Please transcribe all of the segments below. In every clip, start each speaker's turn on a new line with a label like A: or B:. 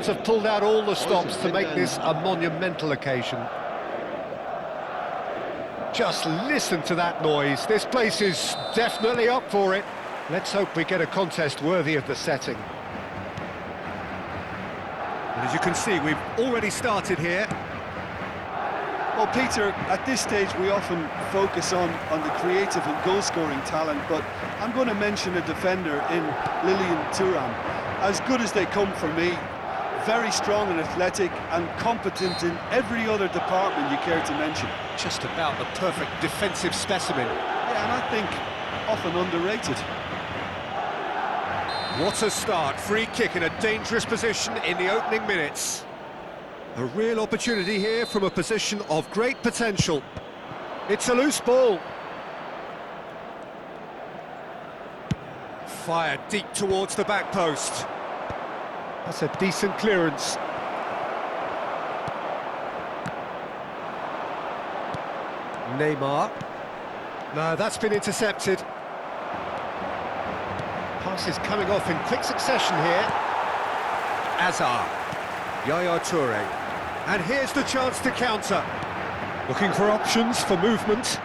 A: have pulled out all the stops to make this a monumental occasion. Just listen to that noise. This place is definitely up for it. Let's hope we get a contest worthy of the setting. And as you can see, we've already started here.
B: Well, Peter, at this stage we often focus on the creative and goal-scoring talent, but I'm going to mention a defender in Lilian Thuram. As good as they come for me, very strong and athletic and competent in every other department you care to mention.
A: Just about the perfect defensive specimen.
B: Yeah, and I think often underrated.
A: What a start. Free kick in a dangerous position in the opening minutes. A real opportunity here from a position of great potential. It's a loose ball. Fired deep towards the back post. That's a decent clearance. Neymar. No, that's been intercepted. Pass is coming off in quick succession here. Azar. Yaya Toure. And here's the chance to counter. Looking for options for movement.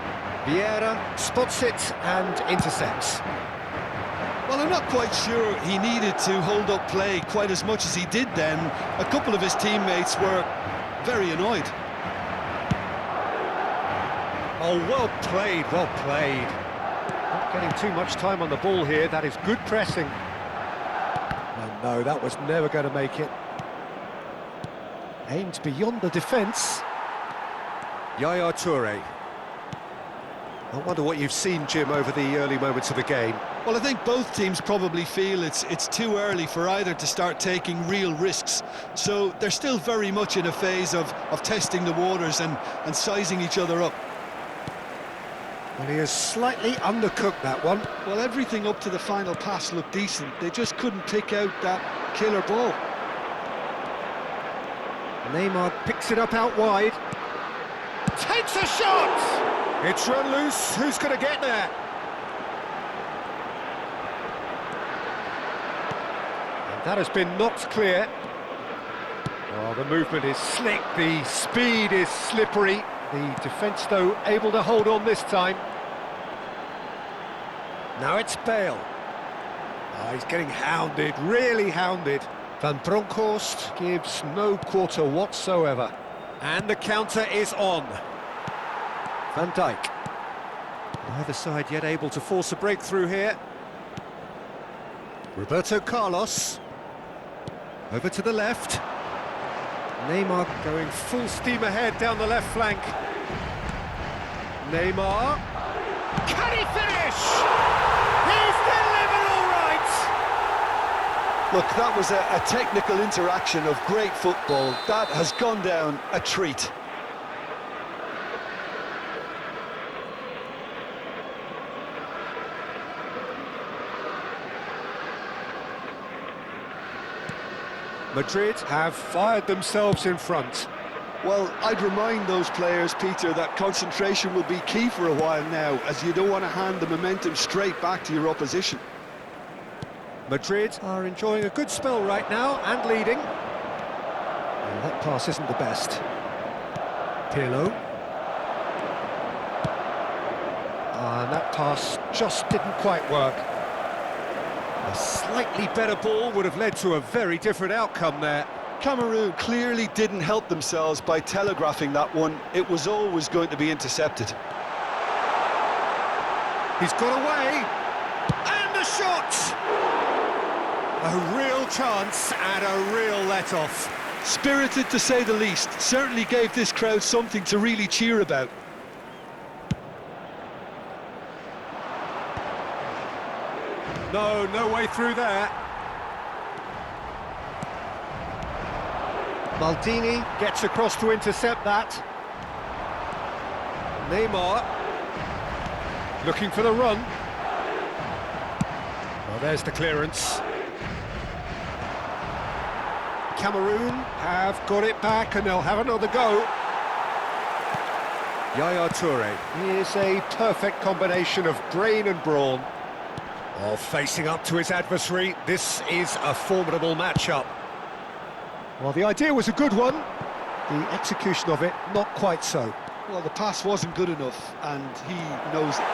A: Vieira spots it and intercepts.
B: Well, I'm not quite sure he needed to hold up play quite as much as he did then. A couple of his teammates were very annoyed.
A: Oh, well played, well played. Not getting too much time on the ball here. That is good pressing. And no, that was never going to make it. Aimed beyond the defence. Yaya Toure. I wonder what you've seen, Jim, over the early moments of the game.
B: Well, I think both teams probably feel it's too early for either to start taking real risks. So they're still very much in a phase of testing the waters and sizing each other up.
A: Well, he has slightly undercooked that one.
B: Well, everything up to the final pass looked decent. They just couldn't pick out that killer ball.
A: Neymar picks it up out wide. Takes a shot! It's run loose. Who's going to get there? And that has been knocked clear. Oh, the movement is slick. The speed is slippery. The defence, though, able to hold on this time. Now it's Bale. Oh, he's getting hounded, really hounded. Van Bronckhorst gives no quarter whatsoever. And the counter is on. Van Dijk. Neither side yet able to force a breakthrough here. Roberto Carlos. Over to the left. Neymar going full steam ahead down the left flank. Neymar. Can he finish? He's delivered all right!
B: Look, that was a technical interaction of great football. That has gone down a treat.
A: Madrid have fired themselves in front.
B: Well, I'd remind those players, Peter, that concentration will be key for a while now, as you don't want to hand the momentum straight back to your opposition.
A: Madrid are enjoying a good spell right now and leading. Well, that pass isn't the best. Pirlo. And that pass just didn't quite work. A slightly better ball would have led to a very different outcome there.
B: Cameroon clearly didn't help themselves by telegraphing that one. It was always going to be intercepted.
A: He's got away. And the shot! A real chance and a real let-off.
B: Spirited to say the least. Certainly gave this crowd something to really cheer about.
A: No way through there. Maldini gets across to intercept that. Neymar looking for the run. Well, there's the clearance. Cameroon have got it back and they'll have another go. Yaya Toure. He is a perfect combination of brain and brawn. Oh, facing up to his adversary, this is a formidable matchup. Well, the idea was a good one. The execution of it, not quite so.
B: Well, the pass wasn't good enough, and he knows it.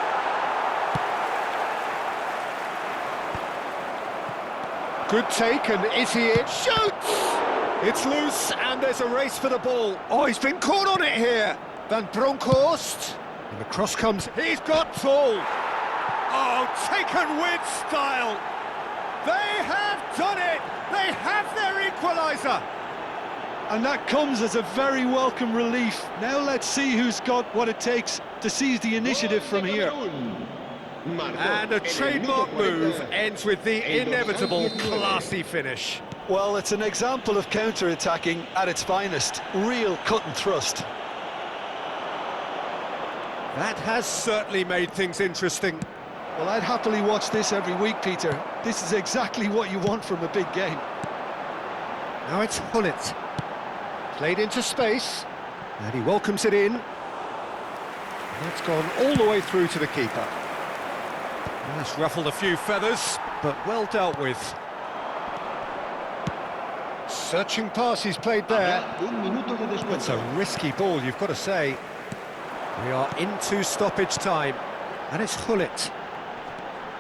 A: Good take, and is he in? Shoots! It's loose, and there's a race for the ball. Oh, he's been caught on it here. Van Bronckhorst. And the cross comes, he's got Tool. Oh, taken with style. They have done it. They have their equaliser.
B: And that comes as a very welcome relief. Now let's see who's got what it takes to seize the initiative from here.
A: And a trademark move ends with the inevitable classy finish.
B: Well, it's an example of counter-attacking at its finest. Real cut and thrust.
A: That has certainly made things interesting.
B: Well, I'd happily watch this every week, Peter. This is exactly what you want from a big game.
A: Now it's Hullet. Played into space, and he welcomes it in. And that's gone all the way through to the keeper. That's ruffled a few feathers, but well dealt with. Searching pass he's played there. It's a risky ball, you've got to say. We are into stoppage time, and it's Hullet.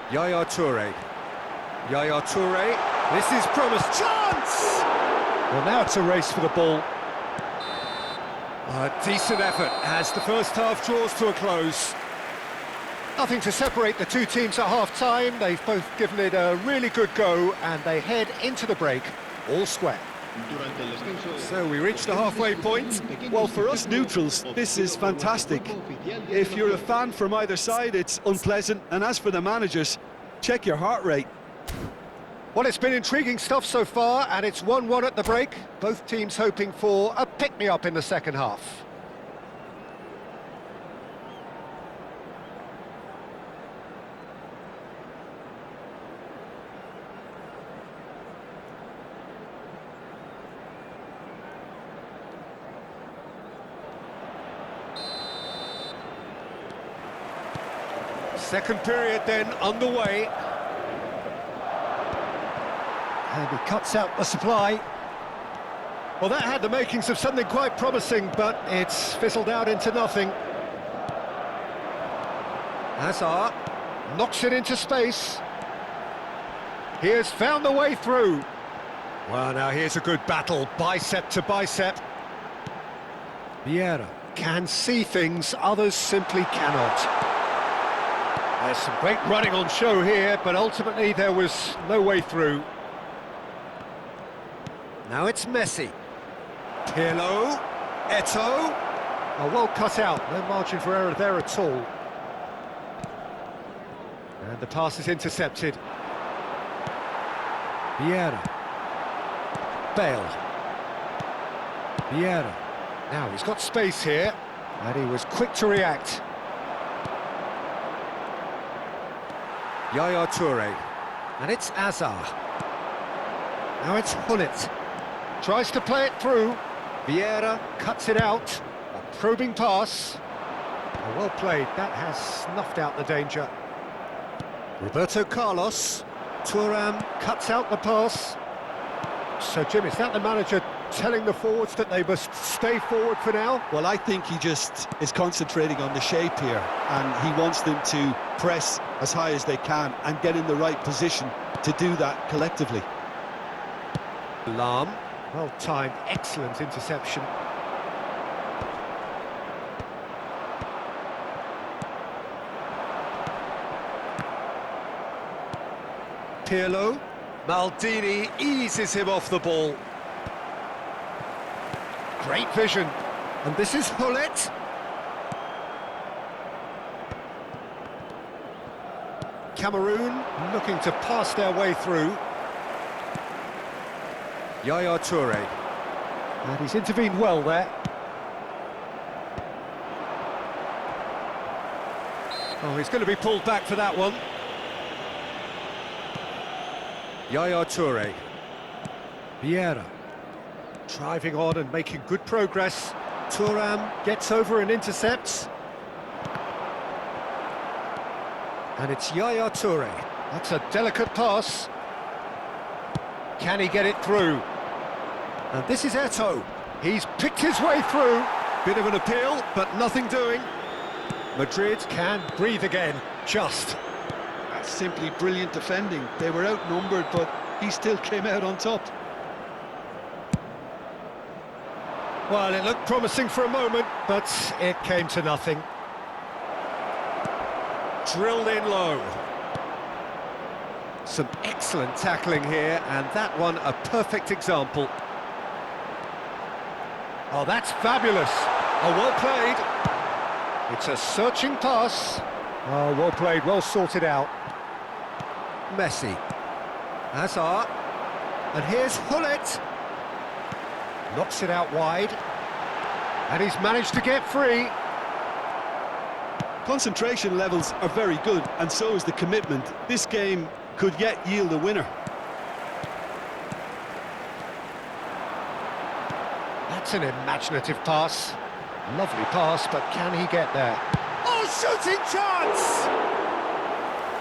A: Yaya Toure. Yaya Toure. This is promised. Chance! Well, now it's a race for the ball. A decent effort as the first half draws to a close. Nothing to separate the two teams at half-time. They've both given it a really good go, and they head into the break all square. So we reach the halfway point.
B: Well, for us neutrals, this is fantastic. If you're a fan from either side, it's unpleasant. And as for the managers, check your heart rate.
A: Well, it's been intriguing stuff so far, and it's 1-1 at the break. Both teams hoping for a pick-me-up in the second half. Second period then underway. And he cuts out the supply. Well, that had the makings of something quite promising, but it's fizzled out into nothing. Hazard knocks it into space. He has found the way through. Well, now here's a good battle, bicep to bicep. Vieira can see things others simply cannot. There's some great running on show here, but ultimately there was no way through. Now it's Messi. Pirlo. Eto'o. Oh, well cut out, no margin for error there at all. And the pass is intercepted. Vieira. Bale. Vieira. Now he's got space here, and he was quick to react. Yaya Toure, and it's Hazard. Now it's Hullet. Tries to play it through. Vieira cuts it out. A probing pass. Oh, well played, that has snuffed out the danger. Roberto Carlos. Thuram cuts out the pass. So, Jim, is that the manager telling the forwards that they must stay forward for now?
B: Well, I think he just is concentrating on the shape here, and he wants them to press as high as they can and get in the right position to do that collectively.
A: Lam, well timed, excellent interception. Pirlo. Maldini eases him off the ball. Great vision. And this is Hullet. Cameroon looking to pass their way through. Yaya Toure. And he's intervened well there. Oh, he's going to be pulled back for that one. Yaya Toure. Vieira. Driving on and making good progress. Thuram gets over and intercepts. And it's Yaya Toure. That's a delicate pass. Can he get it through? And this is Eto'o. He's picked his way through. Bit of an appeal, but nothing doing. Madrid can breathe again, just.
B: That's simply brilliant defending. They were outnumbered, but he still came out on top.
A: Well, it looked promising for a moment, but it came to nothing. Drilled in low. Some excellent tackling here, and that one a perfect example. Oh, that's fabulous. Oh, well played. It's a searching pass. Oh, well played, well sorted out. Messi. Hazard. And here's Hullet. Knocks it out wide. And he's managed to get free.
B: Concentration levels are very good, and so is the commitment. This game could yet yield a winner.
A: That's an imaginative pass. Lovely pass, but can he get there? Oh, shooting chance!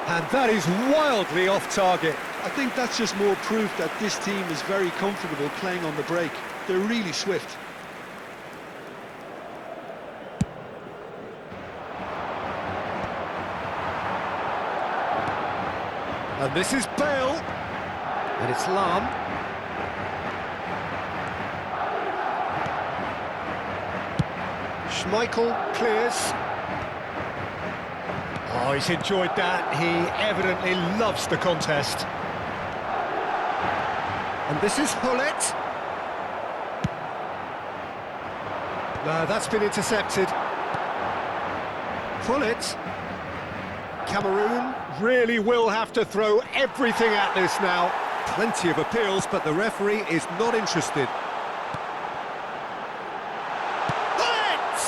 A: And that is wildly off target.
B: I think that's just more proof that this team is very comfortable playing on the break. They're really swift.
A: And this is Bale. And it's Lam. Schmeichel clears. Oh, he's enjoyed that. He evidently loves the contest. And this is Hullet. No, that's been intercepted. Hullet. Cameroon really will have to throw everything at this now. Plenty of appeals, but the referee is not interested. Hullet!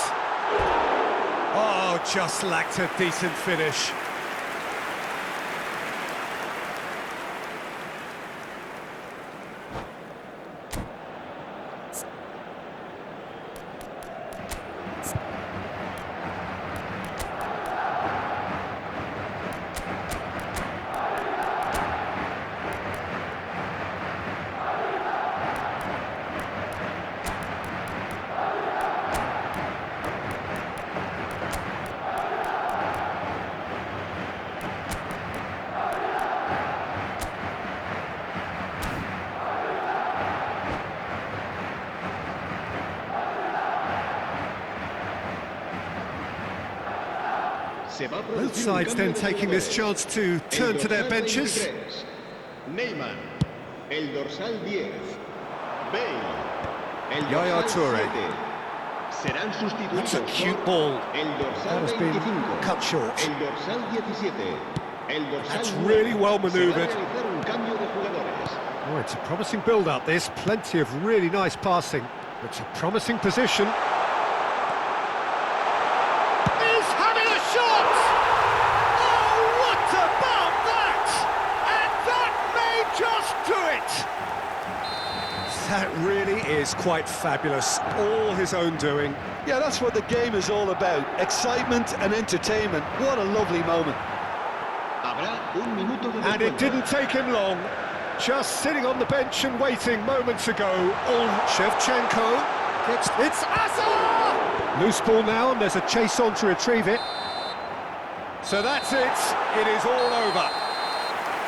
A: Oh, just lacked a decent finish. Both sides then taking this chance to turn to their benches.
C: Neymar, el dorsal 10, Bale, el
A: Yaya
C: dorsal
A: Toure.
C: 7. Serán sustituidos.
A: That's a cute ball.
C: El dorsal
A: That has been
C: 25,
A: cut short.
C: El dorsal 17. El dorsal
A: That's
C: 9.
A: really well
C: Se va a
A: manoeuvred.
C: realizar un cambio de jugadores.
A: Oh, it's a promising build-up, this. Plenty of really nice passing. It's a promising position. He's having a shot! Oh, what about that? And that may just do it! That really is quite fabulous. All his own doing.
B: Yeah, that's what the game is all about. Excitement and entertainment. What a lovely moment.
C: Habrá un minuto de
A: And it
C: descuento.
A: didn't take him long. Just sitting on the bench and waiting moments ago. All Shevchenko gets... It's Hazard! Loose ball now, and there's a chase on to retrieve it. So that's it. It is all over.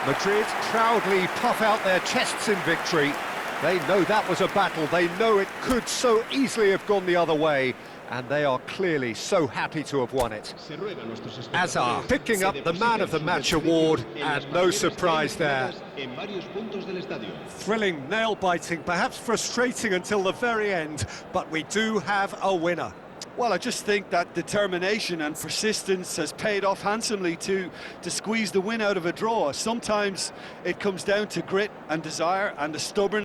A: Madrid proudly puff out their chests in victory. They know that was a battle. They know it could so easily have gone the other way. And they are clearly so happy to have won it. Hazard picking up the Man of the Match award, and no surprise there. Thrilling, nail-biting, perhaps frustrating until the very end, but we do have a winner.
B: Well, I just think that determination and persistence has paid off handsomely to squeeze the win out of a draw. Sometimes it comes down to grit and desire and the stubborn